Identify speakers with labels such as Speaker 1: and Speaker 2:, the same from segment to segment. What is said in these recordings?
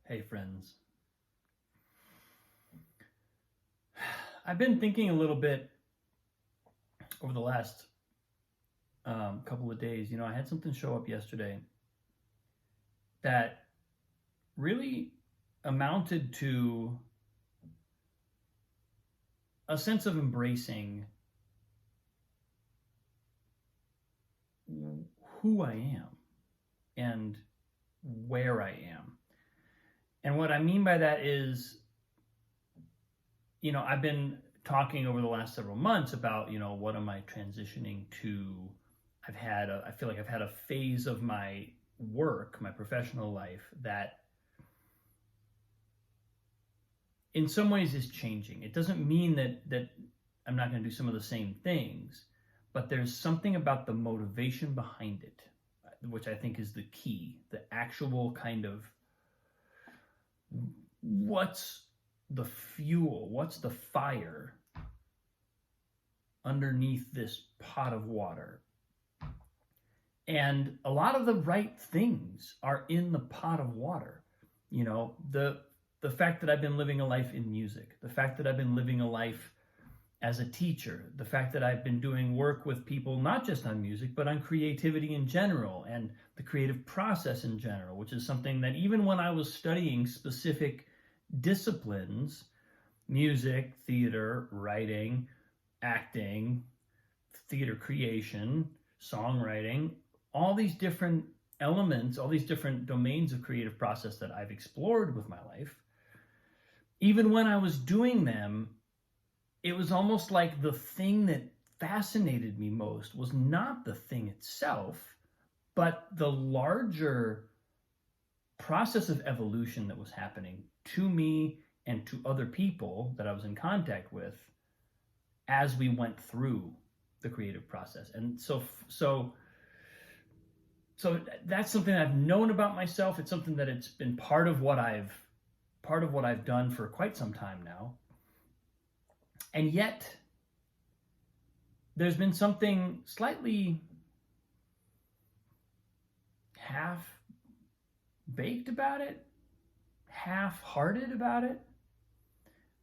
Speaker 1: Hey friends. I've been thinking a little bit over the last couple of days. I had something show up yesterday that really amounted to a sense of embracing who I am and where I am. And what I mean by that is, I've been talking over the last several months about, what am I transitioning to? I feel like I've had a phase of my work, my professional life, that in some ways is changing. It doesn't mean that I'm not going to do some of the same things, but there's something about the motivation behind it, which I think is the key, the actual kind of what's the fuel, what's the fire underneath this pot of water. And a lot of the right things are in the pot of water. The fact that I've been living a life in music, the fact that I've been living a life as a teacher, the fact that I've been doing work with people, not just on music, but on creativity in general and the creative process in general, which is something that even when I was studying specific disciplines, music, theater, writing, acting, theater creation, songwriting, all these different elements, all these different domains of creative process that I've explored with my life, even when I was doing them, it was almost like the thing that fascinated me most was not the thing itself, but the larger process of evolution that was happening to me and to other people that I was in contact with as we went through the creative process. And so that's something I've known about myself. It's something that it's been part of what I've done for quite some time now. And yet there's been something slightly half-baked about it, half-hearted about it.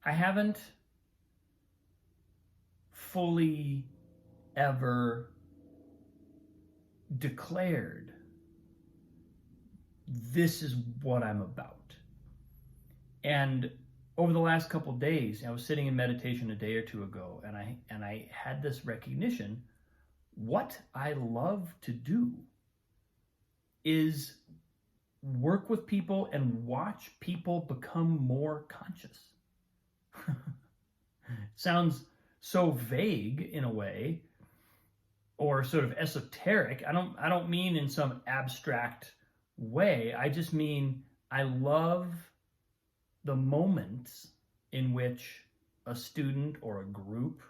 Speaker 1: I haven't fully ever declared, this is what I'm about. And over the last couple of days, I was sitting in meditation a day or two ago, and I had this recognition. What I love to do is work with people and watch people become more conscious. Sounds so vague in a way, or sort of esoteric. I don't mean in some abstract way. I just mean I love the moments in which a student or a group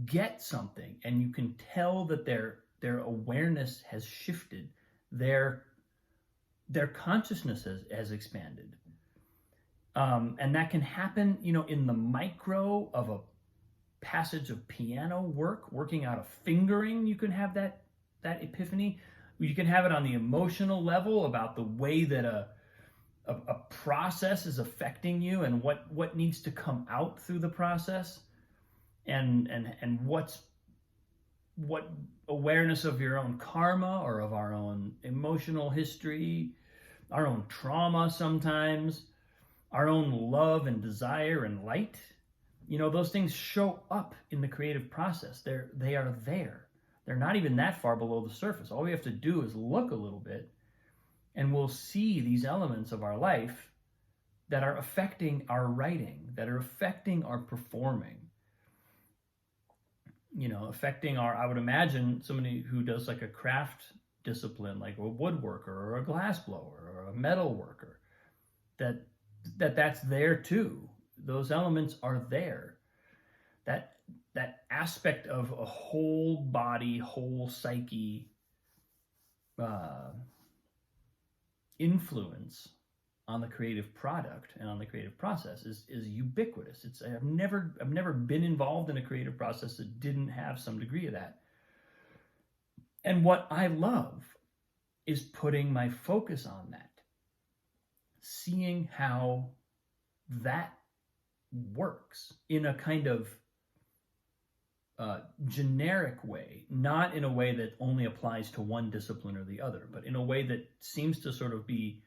Speaker 1: get something, and you can tell that their awareness has shifted, their consciousness has expanded. And that can happen, in the micro of a passage of piano working out a fingering. You can have that epiphany. You can have it on the emotional level about the way that a process is affecting you and what needs to come out through the process, and what awareness of your own karma or of our own emotional history, our own trauma sometimes, our own love and desire and light. Those things show up in the creative process. They are there. They're not even that far below the surface. All we have to do is look a little bit, and we'll see these elements of our life that are affecting our writing, that are affecting our performing, affecting I would imagine somebody who does like a craft discipline, like a woodworker or a glassblower or a metal worker, that's there too. Those elements are there. That aspect of a whole body, whole psyche influence on the creative product and on the creative process is ubiquitous. I've never been involved in a creative process that didn't have some degree of that. And what I love is putting my focus on that. seeing how that works in a kind of generic way, not in a way that only applies to one discipline or the other, but in a way that seems to sort of be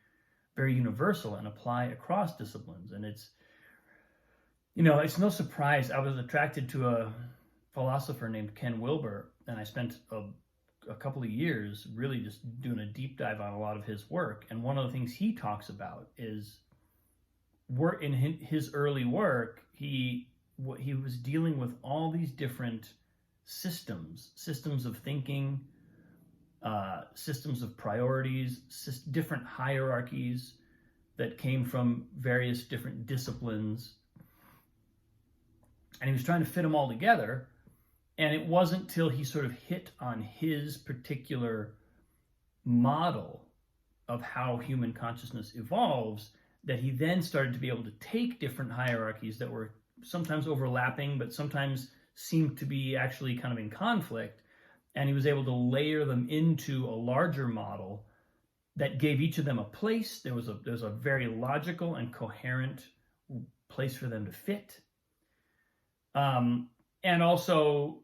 Speaker 1: very universal and apply across disciplines. And it's, it's no surprise I was attracted to a philosopher named Ken Wilber, and I spent a couple of years really just doing a deep dive on a lot of his work. And one of the things he talks about is in his early work, he was dealing with all these different systems of thinking, systems of priorities, different hierarchies that came from various different disciplines. And he was trying to fit them all together. And it wasn't till he sort of hit on his particular model of how human consciousness evolves that he then started to be able to take different hierarchies that were sometimes overlapping, but sometimes seemed to be actually kind of in conflict. And he was able to layer them into a larger model that gave each of them a place. There was a very logical and coherent place for them to fit. And also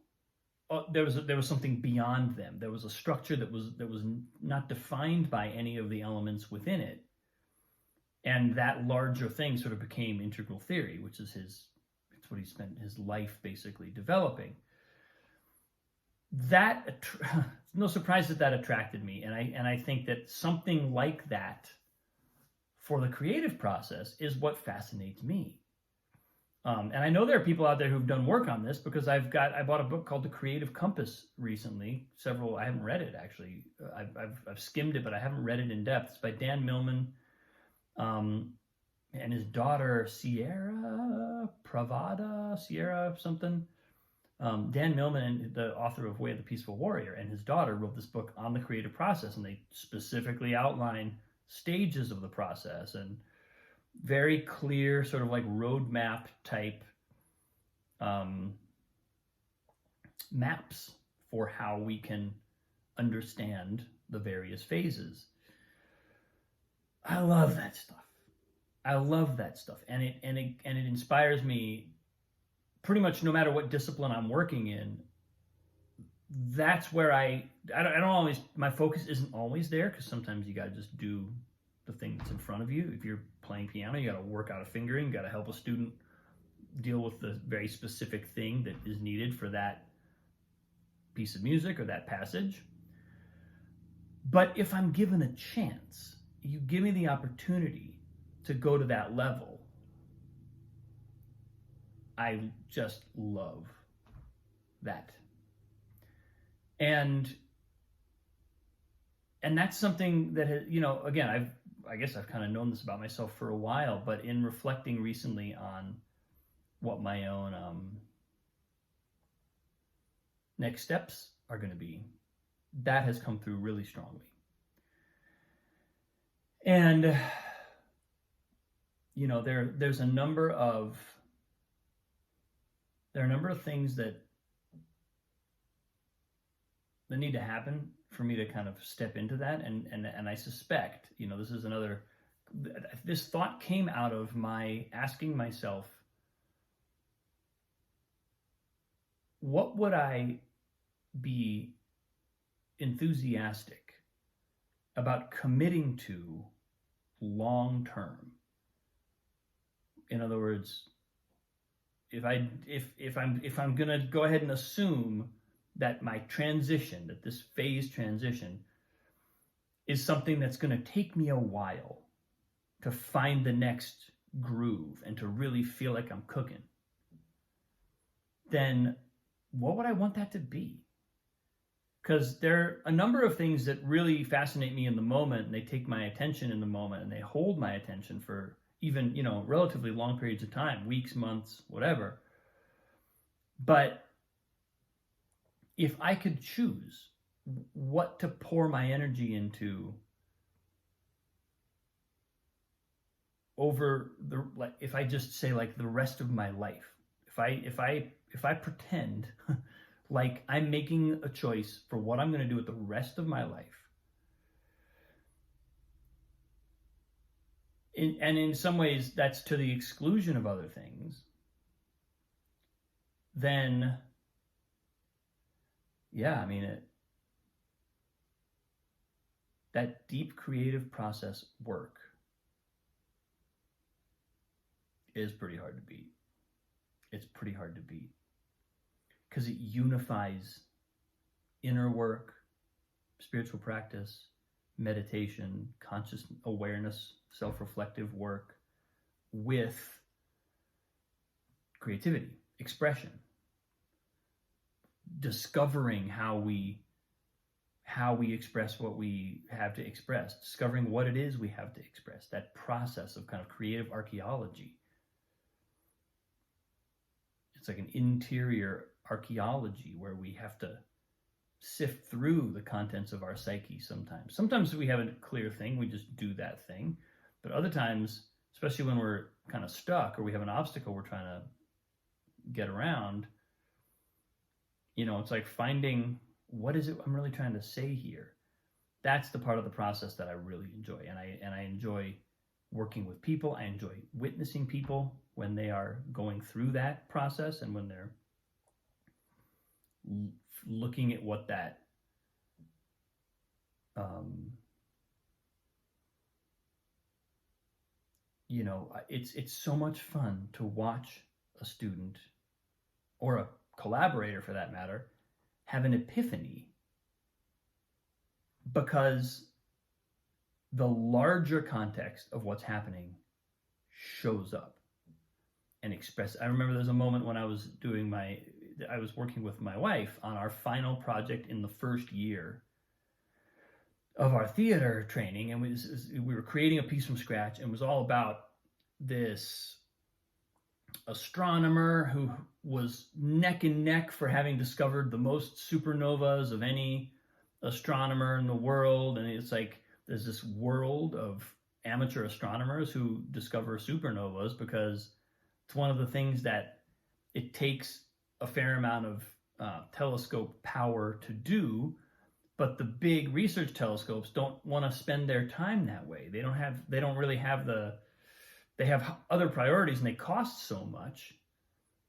Speaker 1: there was something beyond them. There was a structure that was not defined by any of the elements within it. And that larger thing sort of became integral theory, which is it's what he spent his life basically developing. That no surprise that attracted me, and I think that something like that for the creative process is what fascinates me. And I know there are people out there who've done work on this, because I bought a book called The Creative Compass recently. I haven't read it actually. I've skimmed it, but I haven't read it in depth. It's by Dan Millman, and his daughter Sierra something. Dan Millman, the author of Way of the Peaceful Warrior, and his daughter wrote this book on the creative process, and they specifically outline stages of the process and very clear sort of like roadmap type maps for how we can understand the various phases. I love that stuff. And it inspires me pretty much no matter what discipline I'm working in. That's where I don't always, my focus isn't always there, because sometimes you gotta just do the thing that's in front of you. If you're playing piano, you got to work out a fingering, you got to help a student deal with the very specific thing that is needed for that piece of music or that passage. But if I'm given a chance, you give me the opportunity to go to that level, I just love that. And that's something that has, again, I guess I've kind of known this about myself for a while, but in reflecting recently on what my own next steps are going to be, that has come through really strongly. And, there's a number of things that need to happen for me to kind of step into that. And I suspect, this thought came out of my asking myself, what would I be enthusiastic about committing to long term? In other words, if I'm going to go ahead and assume that my transition, that this phase transition is something that's going to take me a while to find the next groove and to really feel like I'm cooking, then what would I want that to be? Because there are a number of things that really fascinate me in the moment, and they take my attention in the moment, and they hold my attention for even, relatively long periods of time, weeks, months, whatever. But if I could choose what to pour my energy into if I just say like the rest of my life, if I pretend like I'm making a choice for what I'm going to do with the rest of my life, and in some ways that's to the exclusion of other things, then yeah, I mean, that deep creative process work is pretty hard to beat. It's pretty hard to beat because it unifies inner work, spiritual practice, meditation, conscious awareness, self-reflective work with creativity, expression, discovering how we express what we have to express, discovering what it is we have to express, that process of kind of creative archaeology. It's like an interior archaeology where we have to sift through the contents of our psyche sometimes. Sometimes we have a clear thing, we just do that thing. But other times, especially when we're kind of stuck or we have an obstacle we're trying to get around, it's like finding, what is it I'm really trying to say here? That's the part of the process that I really enjoy. And I enjoy working with people. I enjoy witnessing people when they are going through that process and when they're looking at what that it's so much fun to watch a student or a collaborator for that matter have an epiphany, because the larger context of what's happening shows up and express. I remember there's a moment when I was working with my wife on our final project in the first year of our theater training, and we were creating a piece from scratch, and it was all about this astronomer who was neck and neck for having discovered the most supernovas of any astronomer in the world. And it's like there's this world of amateur astronomers who discover supernovas because it's one of the things that it takes a fair amount of telescope power to do, but the big research telescopes don't want to spend their time that way. They have other priorities, and they cost so much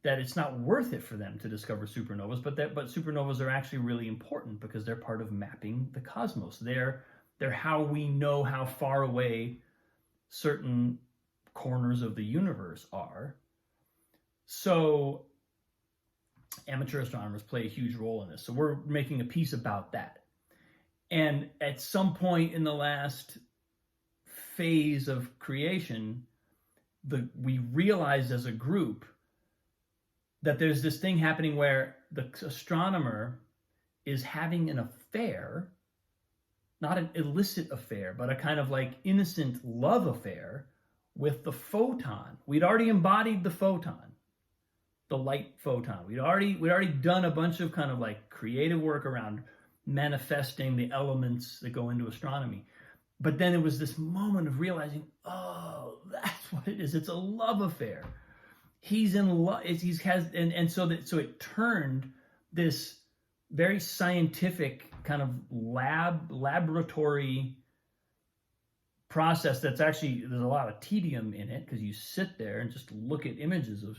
Speaker 1: that it's not worth it for them to discover supernovas. But supernovas are actually really important because they're part of mapping the cosmos. They're how we know how far away certain corners of the universe are. So amateur astronomers play a huge role in this. So we're making a piece about that. And at some point in the last phase of creation, we realized as a group that there's this thing happening where the astronomer is having an affair, not an illicit affair, but a kind of like innocent love affair with the photon. We'd already embodied the photon, the light photon. We'd already done a bunch of kind of like creative work around manifesting the elements that go into astronomy. But then it was this moment of realizing, oh, that's what it is. It's a love affair. He's in love. So it turned this very scientific kind of laboratory process that's actually, there's a lot of tedium in it because you sit there and just look at images of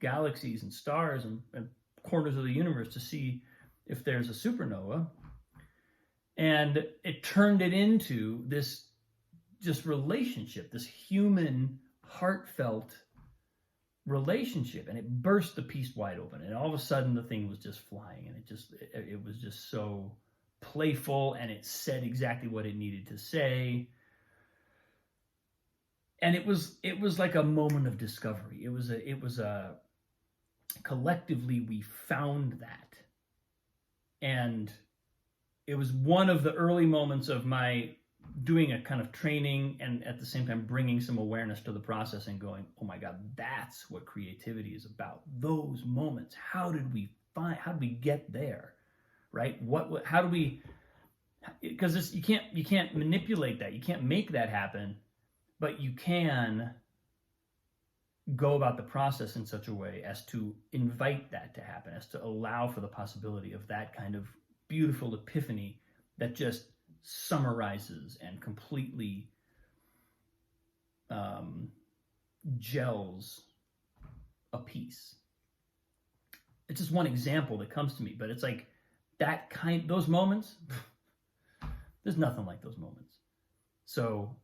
Speaker 1: galaxies and stars and corners of the universe to see if there's a supernova. And it turned it into this just relationship, this human, heartfelt relationship. And it burst the piece wide open. And all of a sudden, the thing was just flying. And it was just so playful. And it said exactly what it needed to say. And it was like a moment of discovery. It was a collectively, we found that. And it was one of the early moments of my doing a kind of training and at the same time bringing some awareness to the process and going, oh my God, that's what creativity is about. Those moments. How did we get there? Right? How do we, because you can't manipulate that. You can't make that happen, but you can go about the process in such a way as to invite that to happen, as to allow for the possibility of that kind of beautiful epiphany that just summarizes and completely gels a piece. It's just one example that comes to me, but it's like those moments, there's nothing like those moments. So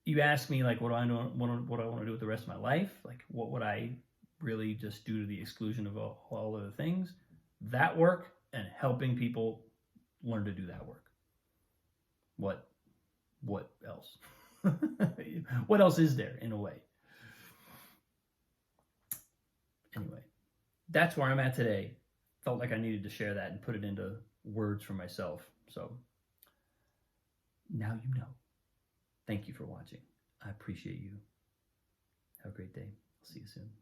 Speaker 1: you ask me, like, what do I want to do with the rest of my life? Like, what would I really just do to the exclusion of all other things? That work and helping people learn to do that work. What else? What else is there, in a way? Anyway, that's where I'm at today. Felt like I needed to share that and put it into words for myself. So now you know. Thank you for watching. I appreciate you. Have a great day. I'll see you soon.